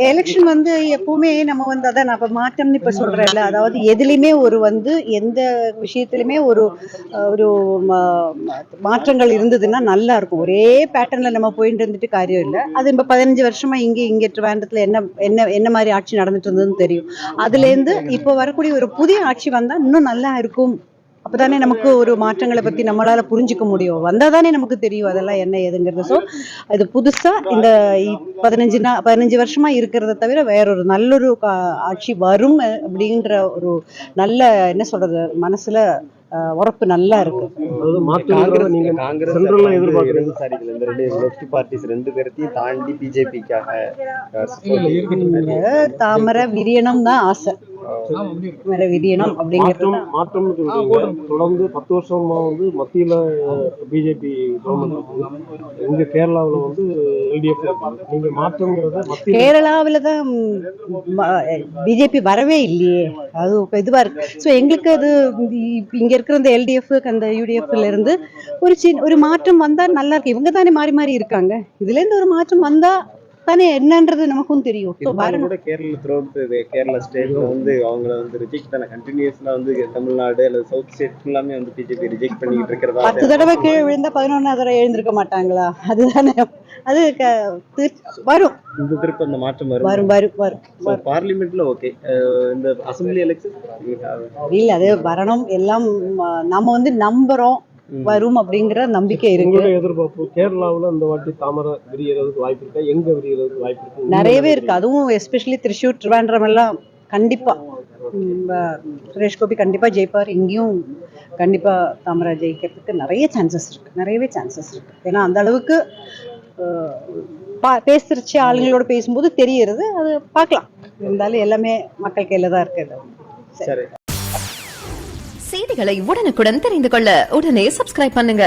Election வந்து எப்பவுமே நம்ம வந்து அதான் நான் இப்ப மாற்றம்னு இப்ப சொல்றேன்ல, அதாவது எதுலையுமே ஒரு வந்து எந்த விஷயத்திலுமே ஒரு ஒரு மாற்றங்கள் இருந்ததுன்னா நல்லா இருக்கும். ஒரே பேட்டர்ன்ல நம்ம போயிட்டு இருந்துட்டு காரியம் இல்லை. அது இப்ப 15 வருஷமா இங்க ட்ரிவாண்டத்துல என்ன என்ன என்ன மாதிரி ஆட்சி நடந்துட்டு இருந்ததுன்னு தெரியும். அதுல இருந்து இப்போ வரக்கூடிய ஒரு புதிய ஆட்சி வந்தா இன்னும் நல்லா இருக்கும். அப்பதானே நமக்கு ஒரு மாற்றங்களை பத்தி நம்மளால புரிஞ்சுக்க முடியும். வந்தாதானே நமக்கு தெரியும் அதெல்லாம் என்ன ஏதுங்கிறது. ஸோ இது புதுசா இந்த 15 வருஷமா இருக்கிறத தவிர வேறொரு நல்லொரு ஆட்சி வரும் அப்படின்ற ஒரு நல்ல என்ன சொல்றது மனசுல உறப்பு நல்லா இருக்கு. தாமரை விரியணும் தான் ஆசை. தொடர்ந்து 10 வருஷமா வந்து மத்தியில பிஜேபி கவர்மெண்ட் கேரளாவில் வந்து எல்டிஎஃப். நீங்க மாற்றம்ங்கிறத கேரளாவில் தான் பிஜேபி வரவே இல்லையே, அது இதுவா இருக்கு. ஸோ எங்களுக்கு அது இங்க இருக்கிற இந்த எல்டிஎஃப் அந்த யூடிஎஃப்ல இருந்து ஒரு மாற்றம் வந்தா நல்லா இருக்கு. இவங்க தானே மாறி மாறி இருக்காங்க. இதுல இருந்து ஒரு மாற்றம் வந்தா தானே என்னன்றது நமக்கும் தெரியும். கேரளா ஸ்டேட்ல வந்து அவங்கள வந்து ரிஜெக்ட் பண்ண கண்டினியூஸ்ல வந்து தமிழ்நாடு அல்லது சவுத் ஸ்டேட் எல்லாமே வந்து பிஜேபி ரிஜெக்ட் பண்ணிட்டு இருக்கிறதா. 10 தடவை கீழே விழுந்தா 11வது தடவை எழுந்திருக்க மாட்டாங்களா? அதுதானே அது வரும். இந்த திருப்ப அந்த மாற்றம் வரும் வரும் வரும். பார்லிமெண்ட்ல ஓகே. இந்த அசம்பிளி எலெக்ஷன் இல்ல அது வரணும். எல்லாம் நம்ம வந்து நம்புறோம் வரும் அப்படிங்கிற நம்பிக்கை இருக்கு. எதிர்பார்ப்பு கேரளாவில் இந்த வாட்டி தாமரை விரியறதுக்கு வாய்ப்பு இருக்கா? எங்க விரியறதுக்கு வாய்ப்பு இருக்கு? நிறையவே இருக்கு. அதுவும் எஸ்பெஷலி திருச்சூர் ட்ரிவாண்ட்ரம் எல்லாம் கண்டிப்பா சுரேஷ் கோபி கண்டிப்பா ஜெயிப்பார். இங்கேயும் கண்டிப்பா தாமரை ஜெயிக்கிறதுக்கு நிறையவே சான்சஸ் இருக்கு. ஏன்னா அந்த அளவுக்கு பேசுறச்சு ஆளுங்களோட பேசும்போது தெரியுறது. அது பார்க்கலாம். இருந்தாலும் எல்லாமே மக்கள் கையில தான் இருக்குது. செய்திகளை உடனுக்குடன் தெரிந்து கொள்ள உடனே சப்ஸ்கிரைப் பண்ணுங்க.